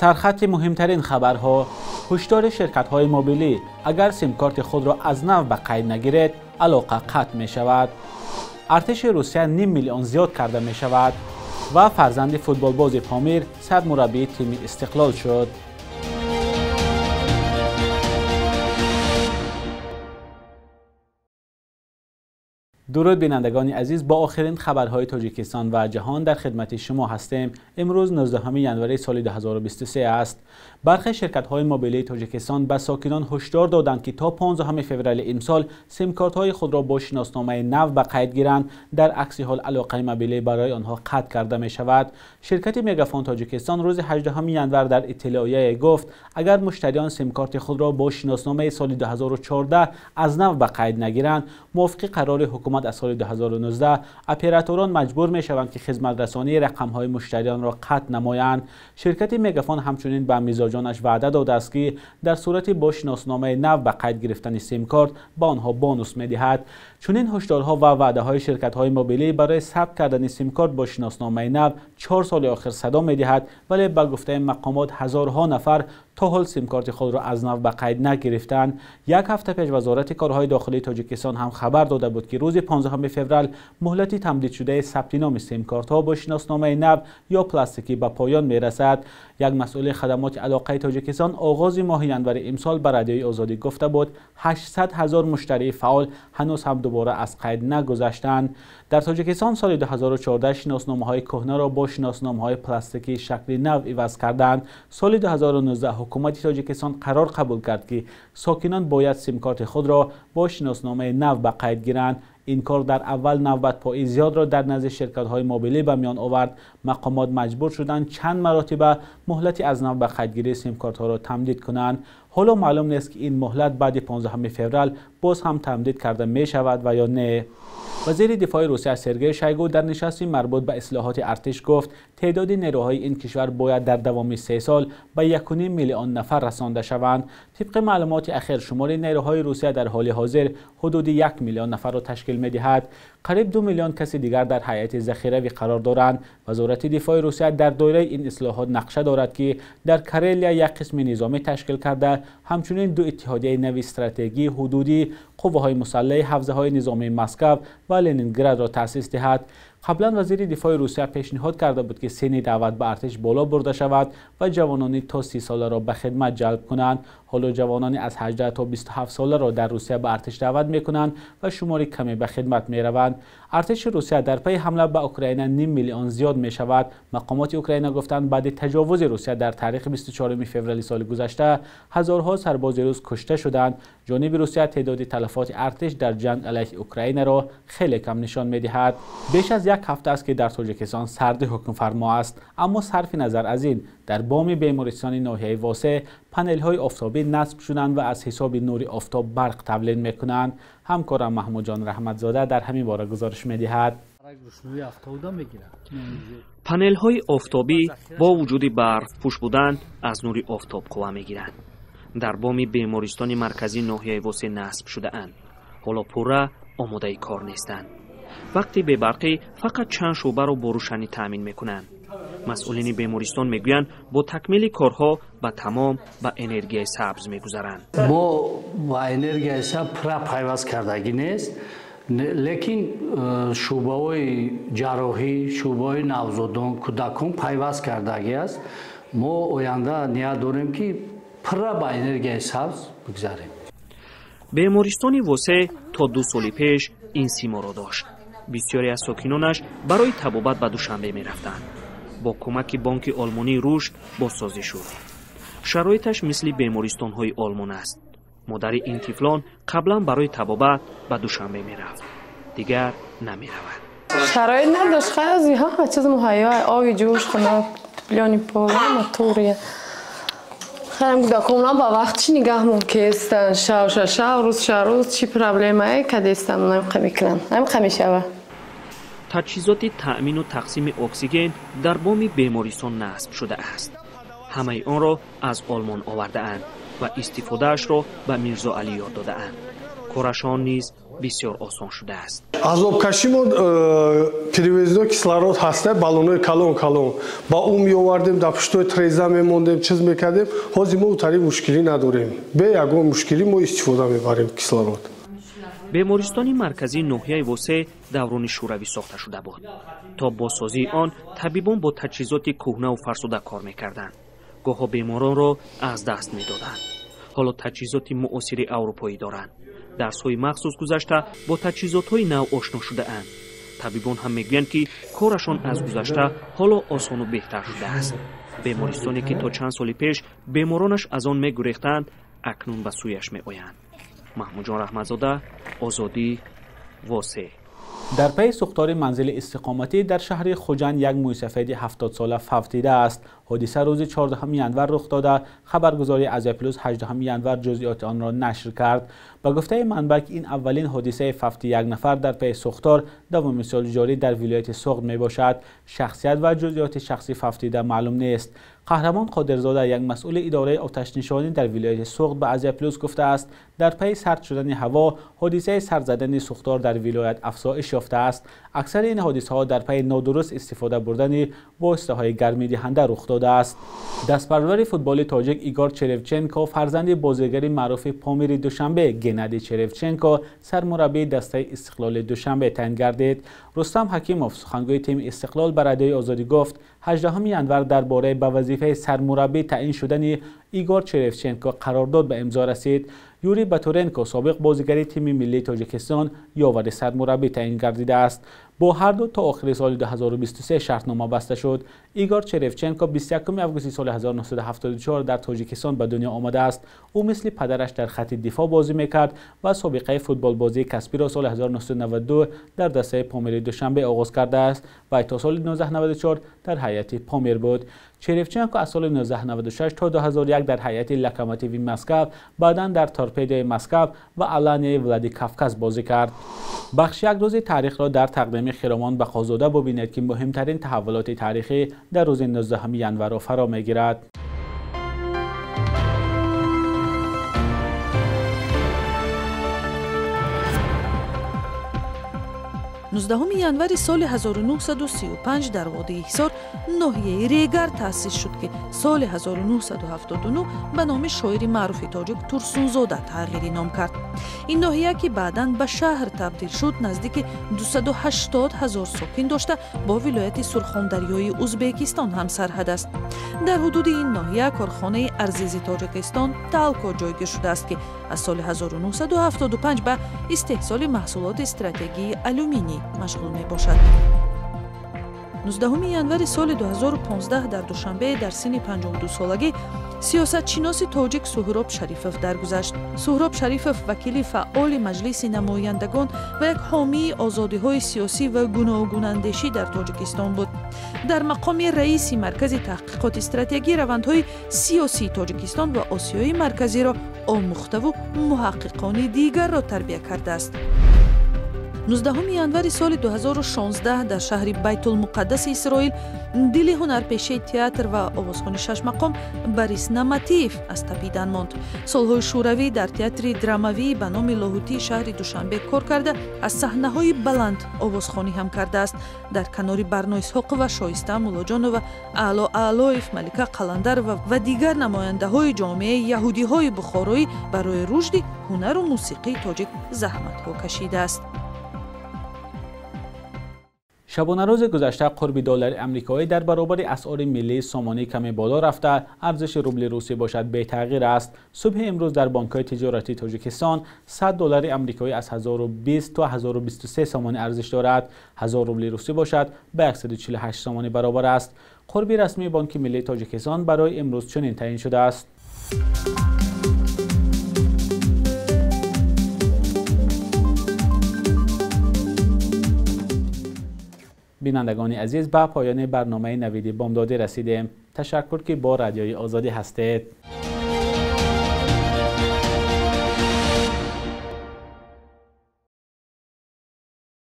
سرخط مهمترین خبرها: هشدار شرکت‌های موبیلی اگر سیم کارت خود را از نو به قید نگیرید علاقه قطع می شود. ارتش روسیه 5 میلیون زیاد کرده می شود و فرزند فوتبال باز پامیر صد مربی تیم استقلال شد. درود بینندگان عزیز، با آخرین خبرهای تاجیکستان و جهان در خدمت شما هستیم. امروز 19 ینوری سال 2023 است. برخی شرکت‌های موبیلی تاجیکستان به ساکنان هشدار دادند که تا 15 فوریه امسال سیم کارت‌های خود را با شناسنامه نو به قید گیرند، در عکس حال علاقه موبیلی برای آنها قطع کرده می شود. شرکت مگافون تاجیکستان روز 18 ینور در اطلاعیه گفت اگر مشتریان سیم کارت خود را با شناسنامه سال 2014 از نو به قید نگیرند، موافق قرار حکومت از سال 2019 اپراتوران مجبور می شوند که خدمت رسانی رقم های مشتریان را قطع نمایند. شرکت مگافون همچنین به میزبانانش وعده داده است که در صورت با شناسنامه نو به قید گرفتن سیم کارت به آنها بونوس می دهد. چنین هشدارها و وعده های شرکت های موبیلی برای ثبت کردن سیم کارت با شناسنامه نو 4 سال آخر صدا می دهد، ولی به گفته مقامات هزارها نفر تا حال سیم کارت خود را از نو به قید نگرفتند. یک هفته پیش وزارت کارهای داخلی تاجیکستان هم خبر داده بود که روز 15 فوریه مهلت تمدید شده ثبت نام سیم کارت ها با شناسنامه نو یا پلاستیکی به پایان می رسد. یک مسئول خدمات علاقه تاجیکستان آغاز ماه ینور امسال به رادیوی آزادی گفته بود 800,000 مشتری فعال هنوز هم دوباره از قید نگذشتند. در تاجیکستان سال 2014 شناسنامه‌های کهنه را با شناسنامه‌های پلاستیکی شکل نو عوض کردند. سال 2019 حکومت تاجیکستان قرار قبول کرد که ساکنان باید سیم کارت خود را با شناسنامه نو به قید گیرند. این کار در اول نوبت پای زیاد را در نزد شرکت‌های موبیلی به میان آورد. مقامات مجبور شدند چند مرتبه مهلت از نو به قیدگیری سیم کارت‌ها را تمدید کنند. حالا معلوم نیست که این مهلت بعد 15 فوریه باز هم تمدید کرده می شود و یا نه. وزیر دفاع روسیه سرگئی شویگو در نشستی مربوط به اصلاحات ارتش گفت تعداد نیروهای این کشور باید در دوام 3 سال به 1.5 میلیون نفر رسانده شوند. طبق معلومات اخیر شمار نیروهای روسیه در حال حاضر حدود 1 میلیون نفر را تشکیل می دهد. قریب 2 میلیون کسی دیگر در هیئت ذخیروی قرار دارند. وزارت دفاع روسیه در دایره این اصلاحات نقشه دارد که در کرلیا یک قسم نظامی تشکیل کرده، همچنین 2 اتحادیه نوی استراتژی حدودی قوه‌های مسلح حوزه‌های نظامی مسکو و لنینگراد را تأسیس دهد. قبلا وزیر دفاع روسیه پیشنهاد کرده بود که سن دعوت به ارتش بالا برده شود و جوانانی تا 30 ساله را به خدمت جلب کنند. حالا جوانانی از 18 تا 27 ساله را در روسیه به ارتش دعوت می‌کنند و شماری کمی به خدمت می‌روند. ارتش روسیه در پی حمله به اوکراین 5 میلیون زیاد می‌شود. مقامات اوکراین گفتند بعد تجاوز روسیه در تاریخ 24 فوریه سال گذشته هزارها سرباز روس کشته شدند. جانب روسیه تعداد تلفات ارتش در جنگ علیه اوکراین را خیلی کم نشان می‌دهد. بیش از یک هفته است که در تاجیکستان سرد حکم فرما است، اما صرف نظر از این در بام بیمارستان ناحیه واسع پنل‌های آفتابی نصب شدند و از حساب نور آفتاب برق تولید می‌کنند. همکارم محمود جان رحمتزاده در همین باره گزارش می‌دهد. پنل‌های آفتابی با وجود برف پوش بودن از نور آفتاب قوه می‌گیرند. در بام بیمارستان مرکزی ناحیه واسع نصب شده اند. حالا پورا آماده کار نیستند. وقتی به برقی فقط چند شعبه را با روشنی تأمین میکنند. مسئولین بیمارستان میگویند با تکمیل کارها به تمام به انرژی سبز میگذرند. ما با انرژی سبز پیوست کردگی نیست، لیکن شعبه های جراحی، شعبه های نوزادان، کودکان پیوست کردگی است. ما آینده نیاز داریم که پرا با انرژی سبز بگذاریم. بیمارستان واسع تا 2 سال پیش این سیما را داشت. بسیاری از ساکنانش برای طبابت به دوشنبه می رفتند. با کمک بانک آلمانی رشد بازسازی شد. شرایطش مثل بیمارستان های آلمان است. مادر این طفلان قبلا برای طبابت به دوشنبه می رفت. دیگر نمی رود. شرایط نداشت، خیلی ها چیز مهیا، آبی جوش خونه پلیانی پول موتوریه. خیلی دکومنا با وقتش نگاه می‌کردن. شاو روز چی پرابلمایی که دستم نمی‌خوام می‌کنم. نمی‌خوام شوه. تجهیزات تأمین و تقسیم اکسیژن در بام بیمارستان نصب شده است. همه آن را از آلمان آورده اند و استفادهش را به میرزا علی یاد داده اند. корашон низ бисёр осон шудааст. азобкашӣ мо перевезидо кислород ҳаста баллонои калон ба ӯ меовардем дар пуштои треза мемондем чиз мекардем. ҳозир мо утари мушкилӣ надорем, бе ягон мушкилӣ мо истифода мебарем кислород. бемористони марказии ноҳияи восе даврони шӯравӣ сохта шуда буд. то бо созии он табибон бо таҷҳизоти кӯҳнаву фарсуда кор мекарданд. гоҳо беморонро аз даст медоданд. ҳоло таҷҳизоти муосири аврупоӣ доранд. дарсҳои махсус гузашта бо таҷҳизотҳои нав ошно шудаанд. табибон ҳам мегӯянд ки корашон аз гузашта ҳоло осону беҳтар шудааст. бемористоне ки то чанд соли пеш беморонаш аз он мегурехтанд, акнун ба сӯяш меоянд. маҳмуҷон раҳматзода, озодӣ, восе. در پی سوختار منزل استقامتی در شهر خوجند یک موسفید 70 ساله فوت دیده است. حادثه روز 14 ینور رخ داده. خبرگزاری آزیا پلوس 18 ینور جزئیات آن را نشر کرد. با گفته منبع این اولین حادثه فوت یک نفر در پی سوختار دومین سال جاری در ولایت سوخت می باشد. شخصیت و جزئیات شخصی فوت دیده معلوم نیست. قهرمان قادرزاده یک مسئول اداره آتش نشانی در ولایت سوخت به آزیا پلوس گفته است در پی سرد شدن هوا حادثه سر زدن سوختار در ولایت افزایش یافته است. اکثر این حادثه ها در پی نادرست استفاده بردن واسطه های گرمی دهنده رخ داده است. دستپرور فوتبال تاجیک ایگور چرفچنکو فرزند بازیگر معروف پامیر دوشنبه گنادی چرفچنکو سرمربی دسته استقلال دوشنبه تعیین گردید. رستم حکیموف سخنگوی تیم استقلال بر رادیوی آزادی گفت 18 ینور درباره به وظیفه سرمربی تعیین شدن ایگور چرفچنکو قرارداد به امضا رسید. یوری باتورنکو سابق بازیگر تیم ملی تاجیکستان یاور سرمربی تعیین گردیده است. با هر دو تا آخر سال 2023 شرطنامه بسته شد. ایگور چرفچنکو 21 آگوست سال 1974 در تاجیکستان به دنیا آمده است. او مثل پدرش در خط دفاع بازی میکرد و سابقه فوتبال بازی کسبی را سال 1992 در دسته پامیر دوشنبه آغاز کرده است و تا سال 1994 در هیئت پامیر بود. چرفچنکو از سال 1996 تا 2001 در هیئت لوکوموتیو مسکو، بعدا در تورپدوی مسکو و الانی ولادیکاوکاز بازی کرد. بخش یک روز تاریخ را در تقدیم خیرامان بقازاده ببینید که مهمترین تحولات تاریخی در روز 19 ینور را فرا میگیرد. 19 январи соли 1935 дар водии ҳисор ноҳияи регар таъсис шуд ки соли 1979 ба номи шоири маъруфи тоҷик турсунзода тағйири ном кард. ин ноҳия ки баъдан ба шаҳр табдил шуд наздики 280 000 сокин дошта бо вилояти сурхондарёи узбекистон ҳам сарҳад аст. дар ҳудуди ин ноҳия корхонаи арзизи тоҷикистон талко ҷойгир шудааст ки аз соли 1975 ба истеҳсоли маҳсулоти стратегии алюминий машғул мебошад. 19 январи соли 2015 дар душанбе дар синни 52 солагӣ сиёсатшиноси тоҷик Суҳроб Шарифов даргузашт. Суҳроб Шарифов вакили фаъоли маҷлиси намояндагон ва як ҳомии озодиҳои сиёсӣ ва гуногунандешӣ дар Тоҷикистон буд. дар мақоми раиси маркази таҳқиқоти стратегии равандҳои сиёсии Тоҷикистон ва Осиёи марказиро омӯхтаву муҳаққиқони дигарро тарбия кардааст. 19 январи соли 2016 дар шаҳри Байтулмуқаддаси Исроил дили ҳунарпешаи театр ва овозхони шашмақом Борис Наматиев аз тапидан монд. солҳои шӯравӣ дар театри драмавии ба номи Лоҳутии шаҳри Душанбе кор карда аз саҳнаҳои баланд овозхонӣ ҳам кардааст. дар канори Барно Исҳоқова, Шоиста Муллоҷонова, Аъло Аълоев, Малика Қаландарова ва дигар намояндаҳои ҷомеаи яҳудиҳои бухороӣ барои рушди ҳунару мусиқии тоҷик заҳматҳо кашидааст. شبانه روز گذشته قرب دلار آمریکایی در برابر اسعار ملی سامانه کمی بالا رفته، ارزش روبل روسی باشد بی تغییر است. صبح امروز در بانک‌های تجارتی تاجیکستان 100 دلار آمریکایی از 1020 تا 1023 سامانه ارزش دارد. 1000 روبل روسی باشد به 148 سامانه برابر است. قرب رسمی بانک ملی تاجیکستان برای امروز چنین تعیین شده است. بینندگان عزیز، به پایان برنامه نوید بامدادی رسیدیم. تشکر که با رادیوی آزادی هستید.